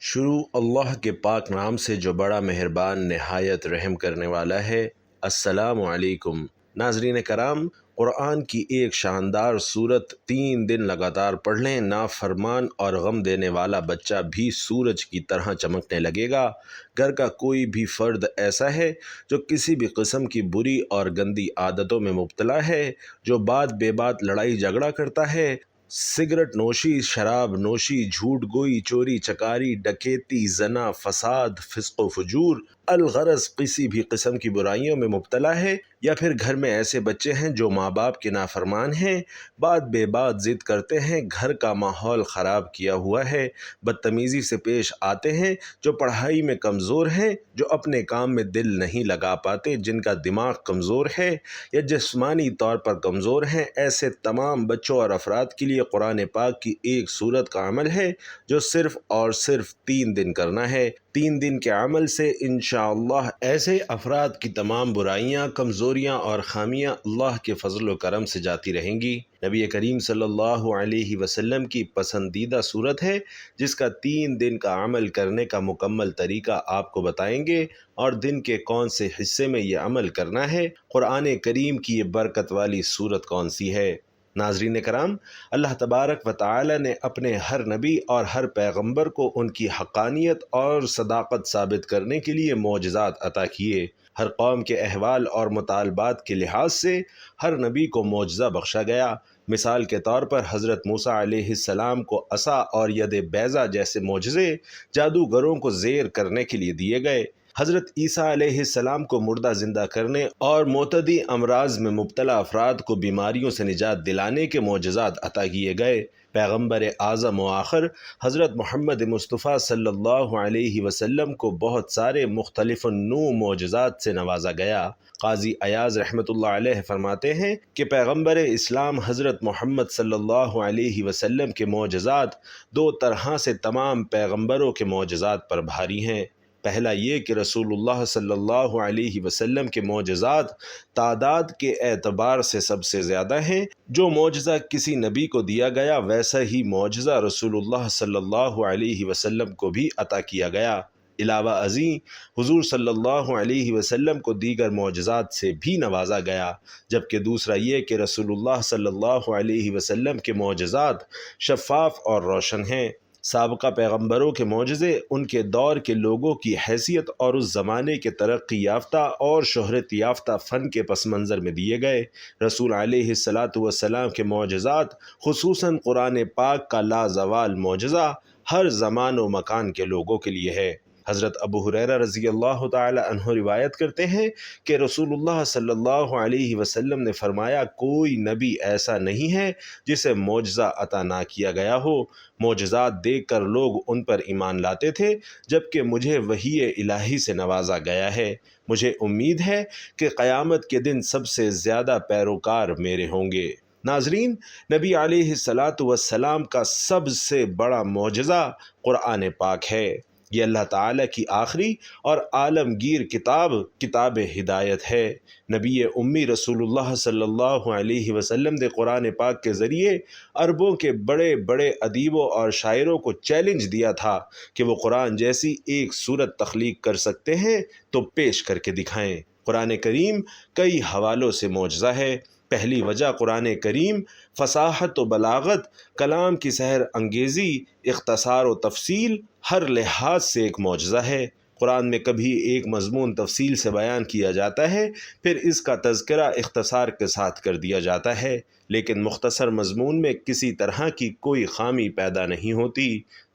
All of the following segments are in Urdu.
شروع اللہ کے پاک نام سے جو بڑا مہربان نہایت رحم کرنے والا ہے۔ السلام علیکم ناظرین کرام، قرآن کی ایک شاندار صورت 3 دن لگاتار پڑھ لیں، نافرمان اور غم دینے والا بچہ بھی سورج کی طرح چمکنے لگے گا۔ گھر کا کوئی بھی فرد ایسا ہے جو کسی بھی قسم کی بری اور گندی عادتوں میں مبتلا ہے، جو بات بے بات لڑائی جھگڑا کرتا ہے، سگریٹ نوشی، شراب نوشی، جھوٹ گوئی، چوری چکاری، ڈکیتی، زنا، فساد، فسق و فجور، الغرض کسی بھی قسم کی برائیوں میں مبتلا ہے، یا پھر گھر میں ایسے بچے ہیں جو ماں باپ کے نافرمان ہیں، بات بے بات ضد کرتے ہیں، گھر کا ماحول خراب کیا ہوا ہے، بدتمیزی سے پیش آتے ہیں، جو پڑھائی میں کمزور ہیں، جو اپنے کام میں دل نہیں لگا پاتے، جن کا دماغ کمزور ہے یا جسمانی طور پر کمزور ہیں، ایسے تمام بچوں اور افراد کے لیے قرآن پاک کی ایک سورت کا عمل ہے جو صرف اور صرف 3 دن کرنا ہے۔ 3 دن کے عمل سے انشاءاللہ ایسے افراد کی تمام برائیاں، کمزوریاں اور خامیاں اللہ کے فضل و کرم سے جاتی رہیں گی۔ نبی کریم صلی اللہ علیہ وسلم کی پسندیدہ صورت ہے، جس کا 3 دن کا عمل کرنے کا مکمل طریقہ آپ کو بتائیں گے، اور دن کے کون سے حصے میں یہ عمل کرنا ہے۔ قرآن کریم کی یہ برکت والی صورت کون سی ہے؟ ناظرین کرام، اللہ تبارک و تعالی نے اپنے ہر نبی اور ہر پیغمبر کو ان کی حقانیت اور صداقت ثابت کرنے کے لیے معجزات عطا کیے۔ ہر قوم کے احوال اور مطالبات کے لحاظ سے ہر نبی کو معجزہ بخشا گیا۔ مثال کے طور پر حضرت موسیٰ علیہ السلام کو عصا اور ید بیضا جیسے معجزے جادوگروں کو زیر کرنے کے لیے دیے گئے۔ حضرت عیسیٰ علیہ السلام کو مردہ زندہ کرنے اور معتدی امراض میں مبتلا افراد کو بیماریوں سے نجات دلانے کے معجزات عطا کیے گئے۔ پیغمبر اعظم و آخر حضرت محمد مصطفیٰ صلی اللہ علیہ وسلم کو بہت سارے مختلف نوع معجزات سے نوازا گیا۔ قاضی ایاز رحمۃ اللہ علیہ فرماتے ہیں کہ پیغمبر اسلام حضرت محمد صلی اللہ علیہ وسلم کے معجزات 2 طرح سے تمام پیغمبروں کے معجزات پر بھاری ہیں۔ پہلا یہ کہ رسول اللہ صلی اللہ علیہ وسلم کے معجزات تعداد کے اعتبار سے سب سے زیادہ ہیں۔ جو معجزہ کسی نبی کو دیا گیا، ویسا ہی معجزہ رسول اللہ صلی اللہ علیہ وسلم کو بھی عطا کیا گیا۔ علاوہ ازیں حضور صلی اللہ علیہ وسلم کو دیگر معجزات سے بھی نوازا گیا، جبکہ دوسرا یہ کہ رسول اللہ صلی اللہ علیہ وسلم کے معجزات شفاف اور روشن ہیں۔ سابقہ پیغمبروں کے معجزے ان کے دور کے لوگوں کی حیثیت اور اس زمانے کے ترقی یافتہ اور شہرت یافتہ فن کے پس منظر میں دیے گئے۔ رسول علیہ السلام کے معجزات، خصوصاً قرآن پاک کا لازوال معجزہ، ہر زمان و مکان کے لوگوں کے لیے ہے۔ حضرت ابو ہریرہ رضی اللہ تعالی عنہ روایت کرتے ہیں کہ رسول اللہ صلی اللہ علیہ وسلم نے فرمایا، کوئی نبی ایسا نہیں ہے جسے معجزہ عطا نہ کیا گیا ہو۔ معجزات دیکھ کر لوگ ان پر ایمان لاتے تھے، جبکہ مجھے وحی الہی سے نوازا گیا ہے۔ مجھے امید ہے کہ قیامت کے دن سب سے زیادہ پیروکار میرے ہوں گے۔ ناظرین، نبی علیہ السلام کا سب سے بڑا معجزہ قرآن پاک ہے۔ یہ اللہ تعالیٰ کی آخری اور عالمگیر کتاب ہدایت ہے۔ نبی امی رسول اللہ صلی اللہ علیہ وسلم نے قرآن پاک کے ذریعے عربوں کے بڑے بڑے ادیبوں اور شاعروں کو چیلنج دیا تھا کہ وہ قرآن جیسی ایک صورت تخلیق کر سکتے ہیں تو پیش کر کے دکھائیں۔ قرآن کریم کئی حوالوں سے معجزہ ہے۔ پہلی وجہ قرآن کریم فصاحت و بلاغت، کلام کی سحر انگیزی، اختصار و تفصیل، ہر لحاظ سے ایک معجزہ ہے۔ قرآن میں کبھی ایک مضمون تفصیل سے بیان کیا جاتا ہے، پھر اس کا تذکرہ اختصار کے ساتھ کر دیا جاتا ہے، لیکن مختصر مضمون میں کسی طرح کی کوئی خامی پیدا نہیں ہوتی۔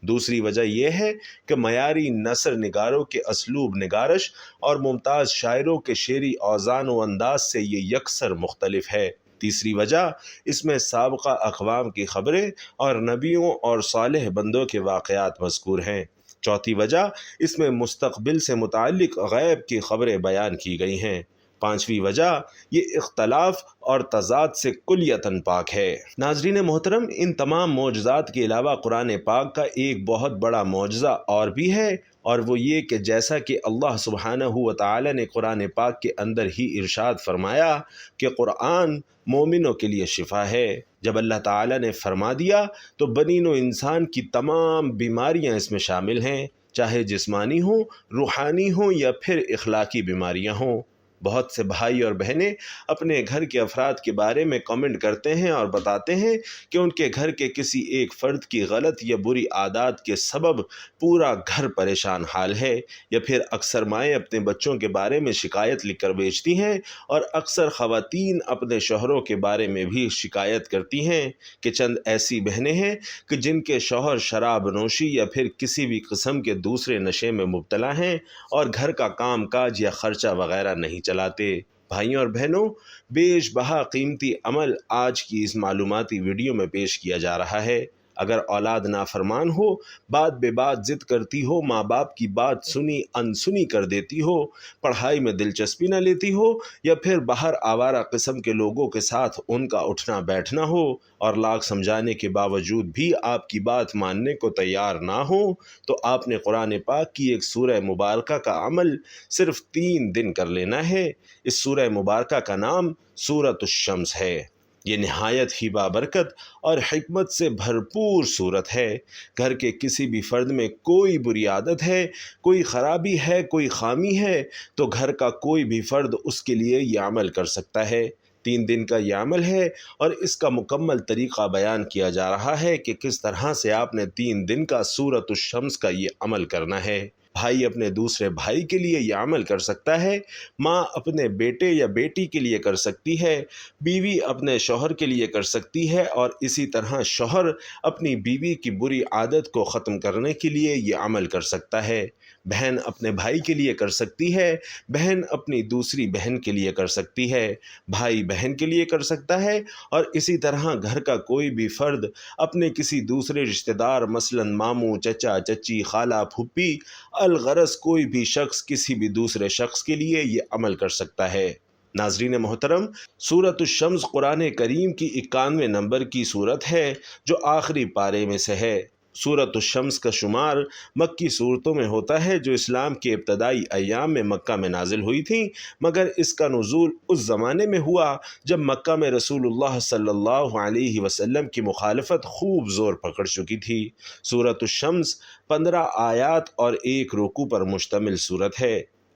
دوسری وجہ یہ ہے کہ معیاری نثر نگاروں کے اسلوب نگارش اور ممتاز شاعروں کے شعری اوزان و انداز سے یہ یکسر مختلف ہے۔ تیسری وجہ اس میں سابقہ اقوام کی خبریں اور نبیوں اور صالح بندوں کے واقعات مذکور ہیں۔ چوتھی وجہ اس میں مستقبل سے متعلق غیب کی خبریں بیان کی گئی ہیں۔ پانچویں وجہ، یہ اختلاف اور تضاد سے کلیتاً پاک ہے۔ ناظرین محترم، ان تمام معجزات کے علاوہ قرآن پاک کا ایک بہت بڑا معجزہ اور بھی ہے، اور وہ یہ کہ جیسا کہ اللہ سبحانہ و تعالی نے قرآن پاک کے اندر ہی ارشاد فرمایا کہ قرآن مومنوں کے لیے شفا ہے، جب اللہ تعالی نے فرما دیا تو بنی نوع انسان کی تمام بیماریاں اس میں شامل ہیں، چاہے جسمانی ہوں، روحانی ہوں یا پھر اخلاقی بیماریاں ہوں۔ بہت سے بھائی اور بہنیں اپنے گھر کے افراد کے بارے میں کامنٹ کرتے ہیں اور بتاتے ہیں کہ ان کے گھر کے کسی ایک فرد کی غلط یا بری عادات کے سبب پورا گھر پریشان حال ہے، یا پھر اکثر مائیں اپنے بچوں کے بارے میں شکایت لکھ کر بھیجتی ہیں، اور اکثر خواتین اپنے شوہروں کے بارے میں بھی شکایت کرتی ہیں کہ چند ایسی بہنیں ہیں کہ جن کے شوہر شراب نوشی یا پھر کسی بھی قسم کے دوسرے نشے میں مبتلا ہیں اور گھر کا کام کاج یا خرچہ وغیرہ نہیں چلاتے۔ بھائیوں اور بہنوں، بیش بہا قیمتی عمل آج کی اس معلوماتی ویڈیو میں پیش کیا جا رہا ہے۔ اگر اولاد نافرمان ہو، بات بے بات ضد کرتی ہو، ماں باپ کی بات سنی انسنی کر دیتی ہو، پڑھائی میں دلچسپی نہ لیتی ہو، یا پھر باہر آوارہ قسم کے لوگوں کے ساتھ ان کا اٹھنا بیٹھنا ہو، اور لاکھ سمجھانے کے باوجود بھی آپ کی بات ماننے کو تیار نہ ہو، تو آپ نے قرآن پاک کی ایک سورہ مبارکہ کا عمل صرف 3 دن کر لینا ہے۔ اس سورہ مبارکہ کا نام سورۃ الشمس ہے۔ یہ نہایت ہی بابرکت اور حکمت سے بھرپور صورت ہے۔ گھر کے کسی بھی فرد میں کوئی بری عادت ہے، کوئی خرابی ہے، کوئی خامی ہے، تو گھر کا کوئی بھی فرد اس کے لیے یہ عمل کر سکتا ہے۔ 3 دن کا یہ عمل ہے، اور اس کا مکمل طریقہ بیان کیا جا رہا ہے کہ کس طرح سے آپ نے 3 دن کا سورۃ الشمس کا یہ عمل کرنا ہے۔ بھائی اپنے دوسرے بھائی کے لیے یہ عمل کر سکتا ہے، ماں اپنے بیٹے یا بیٹی کے لیے کر سکتی ہے، بیوی اپنے شوہر کے لیے کر سکتی ہے، اور اسی طرح شوہر اپنی بیوی کی بری عادت کو ختم کرنے کے لیے یہ عمل کر سکتا ہے۔ بہن اپنے بھائی کے لیے کر سکتی ہے، بہن اپنی دوسری بہن کے لیے کر سکتی ہے، بھائی بہن کے لیے کر سکتا ہے، اور اسی طرح گھر کا کوئی بھی فرد اپنے کسی دوسرے رشتہ دار، مثلاً ماموں، چچا، چچی، خالہ، پھوپھی، الغرض کوئی بھی شخص کسی بھی دوسرے شخص کے لیے یہ عمل کر سکتا ہے۔ ناظرین محترم، سورۃ الشمس قرآن کریم کی 91 نمبر کی سورت ہے جو آخری پارے میں سے ہے۔ سورۃ الشمس کا شمار مکی صورتوں میں ہوتا ہے جو اسلام کے ابتدائی ایام میں مکہ میں نازل ہوئی تھیں، مگر اس کا نزول اس زمانے میں ہوا جب مکہ میں رسول اللہ صلی اللہ علیہ وسلم کی مخالفت خوب زور پکڑ چکی تھی۔ سورۃ الشمس 15 آیات اور 1 رکوع پر مشتمل سورت ہے۔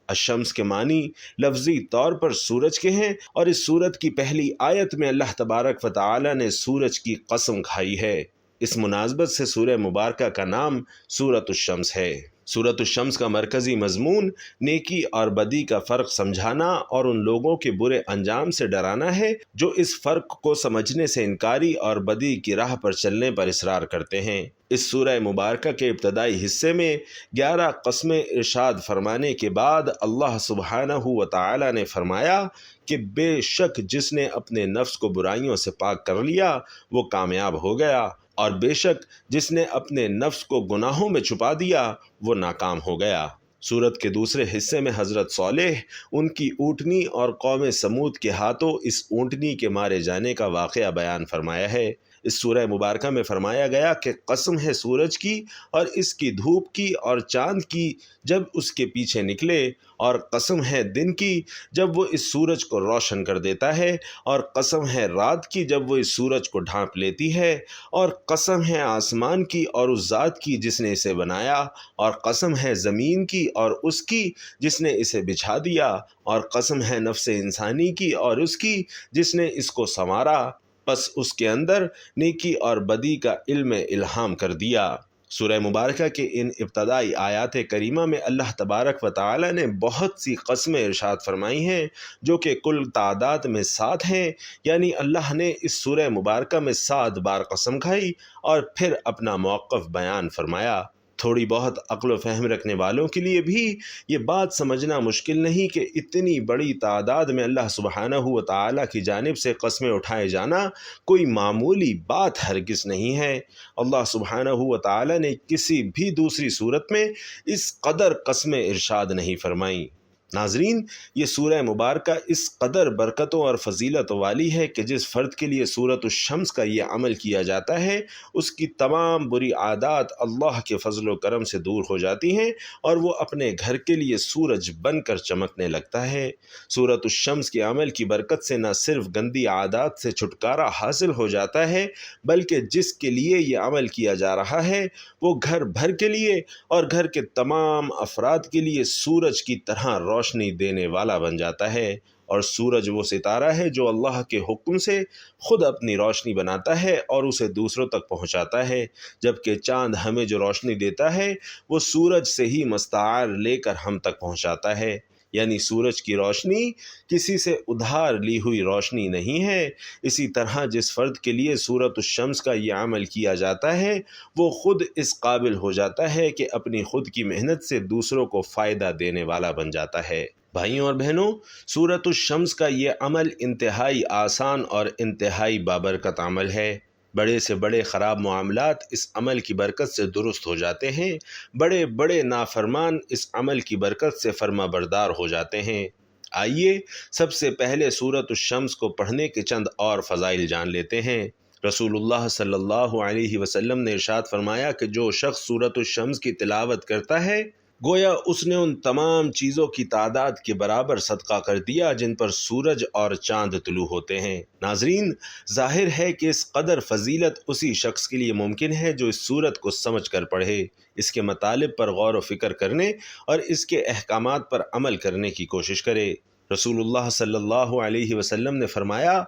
الشمس کے معنی لفظی طور پر سورج کے ہیں، اور اس سورت کی پہلی آیت میں اللہ تبارک و تعالی نے سورج کی قسم کھائی ہے۔ اس مناسبت سے سورہ مبارکہ کا نام سورۃ الشمس ہے۔ سورۃ الشمس کا مرکزی مضمون نیکی اور بدی کا فرق سمجھانا اور ان لوگوں کے برے انجام سے ڈرانا ہے جو اس فرق کو سمجھنے سے انکاری اور بدی کی راہ پر چلنے پر اصرار کرتے ہیں۔ اس سورہ مبارکہ کے ابتدائی حصے میں 11 قسمیں ارشاد فرمانے کے بعد اللہ سبحانہ و تعالی نے فرمایا کہ بے شک جس نے اپنے نفس کو برائیوں سے پاک کر لیا وہ کامیاب ہو گیا، اور بے شک جس نے اپنے نفس کو گناہوں میں چھپا دیا وہ ناکام ہو گیا۔ سورت کے دوسرے حصے میں حضرت صالح، ان کی اونٹنی اور قوم سمود کے ہاتھوں اس اونٹنی کے مارے جانے کا واقعہ بیان فرمایا ہے۔ اس سورہ مبارکہ میں فرمایا گیا کہ قسم ہے سورج کی اور اس کی دھوپ کی اور چاند کی جب اس کے پیچھے نکلے، اور قسم ہے دن کی جب وہ اس سورج کو روشن کر دیتا ہے، اور قسم ہے رات کی جب وہ اس سورج کو ڈھانپ لیتی ہے، اور قسم ہے آسمان کی اور اس ذات کی جس نے اسے بنایا، اور قسم ہے زمین کی اور اس کی جس نے اسے بچھا دیا، اور قسم ہے نفس انسانی کی اور اس کی جس نے اس کو سنوارا، پس اس کے اندر نیکی اور بدی کا علم الہام کر دیا۔ سورہ مبارکہ کے ان ابتدائی آیات کریمہ میں اللہ تبارک و تعالی نے بہت سی قسمیں ارشاد فرمائی ہیں جو کہ کل تعداد میں 7 ہیں، یعنی اللہ نے اس سورہ مبارکہ میں 7 بار قسم کھائی اور پھر اپنا موقف بیان فرمایا۔ تھوڑی بہت عقل و فہم رکھنے والوں کے لیے بھی یہ بات سمجھنا مشکل نہیں کہ اتنی بڑی تعداد میں اللہ سبحانہ و تعالیٰ کی جانب سے قسمیں اٹھائے جانا کوئی معمولی بات ہرگز نہیں ہے۔ اللہ سبحانہ و تعالیٰ نے کسی بھی دوسری صورت میں اس قدر قسمیں ارشاد نہیں فرمائیں۔ ناظرین، یہ سورہ مبارکہ اس قدر برکتوں اور فضیلت والی ہے کہ جس فرد کے لیے سورۃ الشمس کا یہ عمل کیا جاتا ہے اس کی تمام بری عادات اللہ کے فضل و کرم سے دور ہو جاتی ہیں اور وہ اپنے گھر کے لیے سورج بن کر چمکنے لگتا ہے۔ سورۃ الشمس کے عمل کی برکت سے نہ صرف گندی عادات سے چھٹکارا حاصل ہو جاتا ہے بلکہ جس کے لیے یہ عمل کیا جا رہا ہے وہ گھر بھر کے لیے اور گھر کے تمام افراد کے لیے سورج کی طرح روشنی دینے والا بن جاتا ہے۔ اور سورج وہ ستارہ ہے جو اللہ کے حکم سے خود اپنی روشنی بناتا ہے اور اسے دوسروں تک پہنچاتا ہے، جبکہ چاند ہمیں جو روشنی دیتا ہے وہ سورج سے ہی مستعار لے کر ہم تک پہنچاتا ہے۔ یعنی سورج کی روشنی کسی سے ادھار لی ہوئی روشنی نہیں ہے۔ اسی طرح جس فرد کے لیے سورۃ الشمس کا یہ عمل کیا جاتا ہے وہ خود اس قابل ہو جاتا ہے کہ اپنی خود کی محنت سے دوسروں کو فائدہ دینے والا بن جاتا ہے۔ بھائیوں اور بہنوں، سورۃ الشمس کا یہ عمل انتہائی آسان اور انتہائی بابرکت عمل ہے۔ بڑے سے بڑے خراب معاملات اس عمل کی برکت سے درست ہو جاتے ہیں، بڑے بڑے نافرمان اس عمل کی برکت سے فرما بردار ہو جاتے ہیں۔ آئیے سب سے پہلے سورۃ الشمس کو پڑھنے کے چند اور فضائل جان لیتے ہیں۔ رسول اللہ صلی اللہ علیہ وسلم نے ارشاد فرمایا کہ جو شخص سورۃ الشمس کی تلاوت کرتا ہے گویا اس نے ان تمام چیزوں کی تعداد کے برابر صدقہ کر دیا جن پر سورج اور چاند طلوع ہوتے ہیں۔ ناظرین، ظاہر ہے کہ اس قدر فضیلت اسی شخص کے لیے ممکن ہے جو اس سورت کو سمجھ کر پڑھے، اس کے مطالب پر غور و فکر کرنے اور اس کے احکامات پر عمل کرنے کی کوشش کرے۔ رسول اللہ صلی اللہ علیہ وسلم نے فرمایا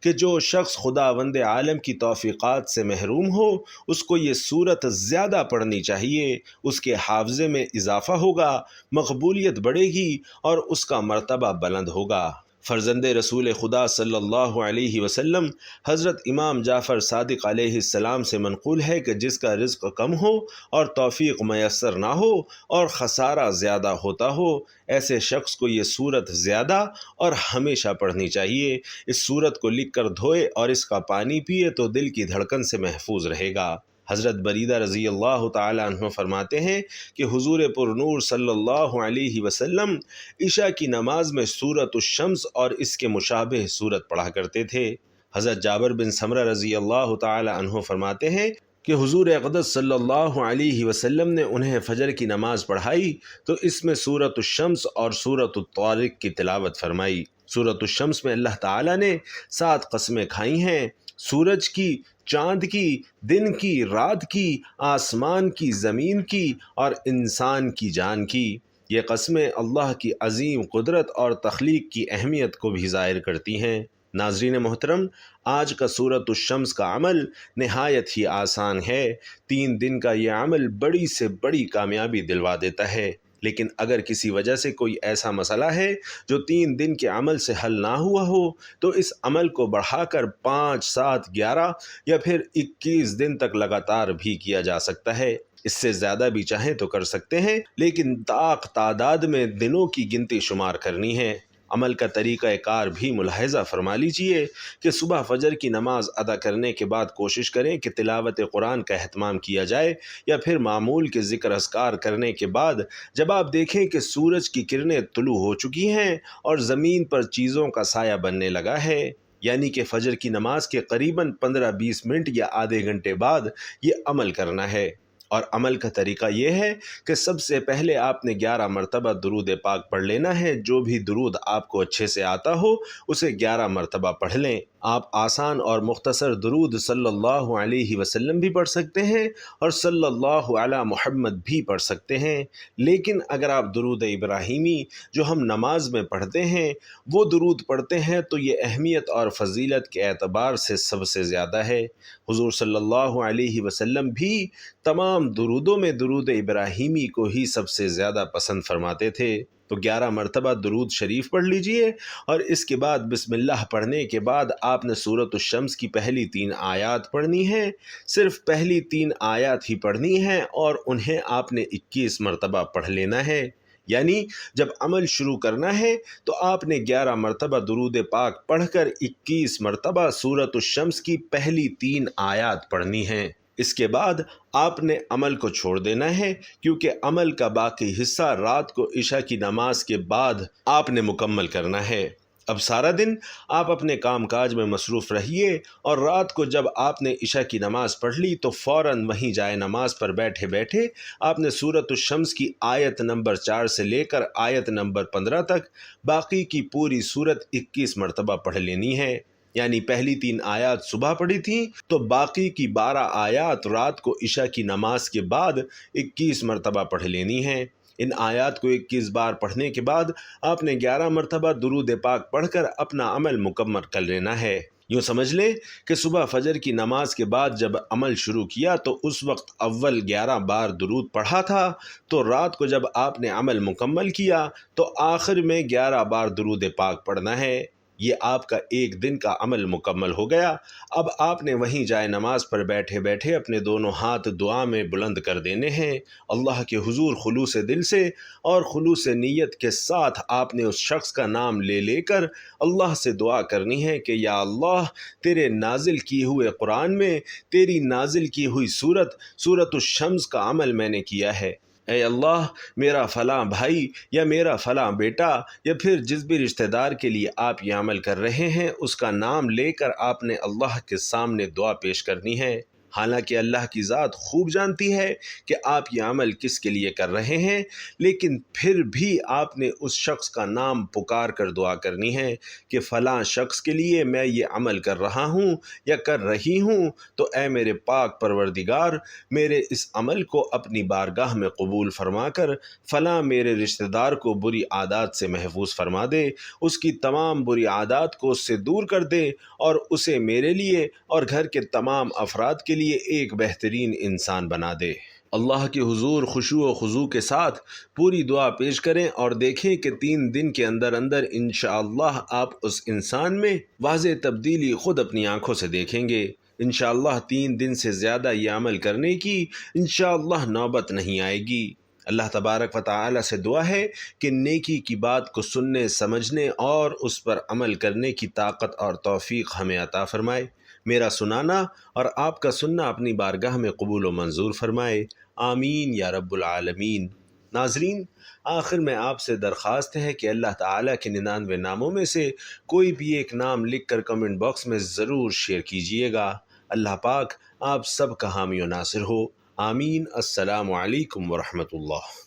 کہ جو شخص خداوند عالم کی توفیقات سے محروم ہو اس کو یہ سورت زیادہ پڑھنی چاہیے، اس کے حافظے میں اضافہ ہوگا، مقبولیت بڑھے گی اور اس کا مرتبہ بلند ہوگا۔ فرزند رسول خدا صلی اللہ علیہ وسلم حضرت امام جعفر صادق علیہ السلام سے منقول ہے کہ جس کا رزق کم ہو اور توفیق میسر نہ ہو اور خسارہ زیادہ ہوتا ہو ایسے شخص کو یہ سورت زیادہ اور ہمیشہ پڑھنی چاہیے۔ اس سورت کو لکھ کر دھوئے اور اس کا پانی پیے تو دل کی دھڑکن سے محفوظ رہے گا۔ حضرت بریدہ رضی اللہ تعالی عنہ فرماتے ہیں کہ حضور پر نور صلی اللہ علیہ وسلم عشاء کی نماز میں سورۃ الشمس اور اس کے مشابہ سورت پڑھا کرتے تھے۔ حضرت جابر بن سمرہ رضی اللہ تعالی عنہ فرماتے ہیں کہ حضور اقدس صلی اللہ علیہ وسلم نے انہیں فجر کی نماز پڑھائی تو اس میں سورۃ الشمس اور سورۃ الطارق کی تلاوت فرمائی۔ سورۃ الشمس میں اللہ تعالی نے 7 قسمیں کھائی ہیں، سورج کی، چاند کی، دن کی، رات کی، آسمان کی، زمین کی اور انسان کی جان کی۔ یہ قسمیں اللہ کی عظیم قدرت اور تخلیق کی اہمیت کو بھی ظاہر کرتی ہیں۔ ناظرین محترم، آج کا سورۃ الشمس کا عمل نہایت ہی آسان ہے۔ 3 دن کا یہ عمل بڑی سے بڑی کامیابی دلوا دیتا ہے، لیکن اگر کسی وجہ سے کوئی ایسا مسئلہ ہے جو 3 دن کے عمل سے حل نہ ہوا ہو تو اس عمل کو بڑھا کر 5، 7، 11 یا پھر 21 دن تک لگاتار بھی کیا جا سکتا ہے۔ اس سے زیادہ بھی چاہیں تو کر سکتے ہیں، لیکن تعداد میں دنوں کی گنتی شمار کرنی ہے۔ عمل کا طریقہ کار بھی ملاحظہ فرما لیجئے کہ صبح فجر کی نماز ادا کرنے کے بعد کوشش کریں کہ تلاوت قرآن کا اہتمام کیا جائے، یا پھر معمول کے ذکر اذکار کرنے کے بعد جب آپ دیکھیں کہ سورج کی کرنیں طلوع ہو چکی ہیں اور زمین پر چیزوں کا سایہ بننے لگا ہے، یعنی کہ فجر کی نماز کے قریباً 15-20 منٹ یا آدھے گھنٹے بعد یہ عمل کرنا ہے۔ اور عمل کا طریقہ یہ ہے کہ سب سے پہلے آپ نے 11 مرتبہ درود پاک پڑھ لینا ہے۔ جو بھی درود آپ کو اچھے سے آتا ہو اسے 11 مرتبہ پڑھ لیں۔ آپ آسان اور مختصر درود صلی اللہ علیہ وسلم بھی پڑھ سکتے ہیں اور صلی اللہ علی محمد بھی پڑھ سکتے ہیں، لیکن اگر آپ درود ابراہیمی جو ہم نماز میں پڑھتے ہیں وہ درود پڑھتے ہیں تو یہ اہمیت اور فضیلت کے اعتبار سے سب سے زیادہ ہے۔ حضور صلی اللہ علیہ وسلم بھی تمام درودوں میں درود ابراہیمی کو ہی سب سے زیادہ پسند فرماتے تھے۔ تو 11 مرتبہ درود شریف پڑھ لیجئے اور اس کے بعد بسم اللہ پڑھنے کے بعد آپ نے سورۃ الشمس کی پہلی 3 آیات پڑھنی ہیں، صرف پہلی 3 آیات ہی پڑھنی ہیں اور انہیں آپ نے 21 مرتبہ پڑھ لینا ہے۔ یعنی جب عمل شروع کرنا ہے تو آپ نے 11 مرتبہ درود پاک پڑھ کر 21 مرتبہ سورۃ الشمس کی پہلی 3 آیات پڑھنی ہیں۔ اس کے بعد آپ نے عمل کو چھوڑ دینا ہے، کیونکہ عمل کا باقی حصہ رات کو عشاء کی نماز کے بعد آپ نے مکمل کرنا ہے۔ اب سارا دن آپ اپنے کام کاج میں مصروف رہیے، اور رات کو جب آپ نے عشاء کی نماز پڑھ لی تو فوراً وہیں جائے نماز پر بیٹھے بیٹھے آپ نے سورۃ الشمس کی آیت نمبر 4 سے لے کر آیت نمبر 15 تک باقی کی پوری سورت 21 مرتبہ پڑھ لینی ہے۔ یعنی پہلی 3 آیات صبح پڑھی تھیں تو باقی کی 12 آیات رات کو عشاء کی نماز کے بعد 21 مرتبہ پڑھ لینی ہیں۔ ان آیات کو 21 بار پڑھنے کے بعد آپ نے 11 مرتبہ درود پاک پڑھ کر اپنا عمل مکمل کر لینا ہے۔ یوں سمجھ لیں کہ صبح فجر کی نماز کے بعد جب عمل شروع کیا تو اس وقت اول 11 بار درود پڑھا تھا، تو رات کو جب آپ نے عمل مکمل کیا تو آخر میں 11 بار درود پاک پڑھنا ہے۔ یہ آپ کا ایک دن کا عمل مکمل ہو گیا۔ اب آپ نے وہیں جائے نماز پر بیٹھے بیٹھے اپنے دونوں ہاتھ دعا میں بلند کر دینے ہیں۔ اللہ کے حضور خلوص دل سے اور خلوص نیت کے ساتھ آپ نے اس شخص کا نام لے لے کر اللہ سے دعا کرنی ہے کہ یا اللہ، تیرے نازل کیے ہوئے قرآن میں تیری نازل کی ہوئی سورۃ الشمس کا عمل میں نے کیا ہے۔ اے اللہ، میرا فلاں بھائی یا میرا فلاں بیٹا یا پھر جس بھی رشتہ دار کے لیے آپ یہ عمل کر رہے ہیں، اس کا نام لے کر آپ نے اللہ کے سامنے دعا پیش کرنی ہے۔ حالانکہ اللہ کی ذات خوب جانتی ہے کہ آپ یہ عمل کس کے لیے کر رہے ہیں، لیکن پھر بھی آپ نے اس شخص کا نام پکار کر دعا کرنی ہے کہ فلاں شخص کے لیے میں یہ عمل کر رہا ہوں یا کر رہی ہوں، تو اے میرے پاک پروردگار، میرے اس عمل کو اپنی بارگاہ میں قبول فرما کر فلاں میرے رشتہ دار کو بری عادات سے محفوظ فرما دے، اس کی تمام بری عادات کو اس سے دور کر دے، اور اسے میرے لیے اور گھر کے تمام افراد کے لیے ایک بہترین انسان بنا دے۔ اللہ کے حضور خشوع و خضوع کے ساتھ پوری دعا پیش کریں اور دیکھیں کہ 3 دن کے اندر اندر انشاءاللہ آپ اس انسان میں واضح تبدیلی خود اپنی آنکھوں سے دیکھیں گے۔ انشاءاللہ 3 دن سے زیادہ یہ عمل کرنے کی انشاءاللہ نوبت نہیں آئے گی۔ اللہ تبارک و تعالی سے دعا ہے کہ نیکی کی بات کو سننے، سمجھنے اور اس پر عمل کرنے کی طاقت اور توفیق ہمیں عطا فرمائے۔ میرا سنانا اور آپ کا سننا اپنی بارگاہ میں قبول و منظور فرمائے، آمین یا رب العالمین۔ ناظرین، آخر میں آپ سے درخواست ہے کہ اللہ تعالیٰ کے 99 ناموں میں سے کوئی بھی ایک نام لکھ کر کمنٹ باکس میں ضرور شیئر کیجئے گا۔ اللہ پاک آپ سب کا حامی و ناصر ہو، آمین۔ السلام علیکم ورحمۃ اللہ۔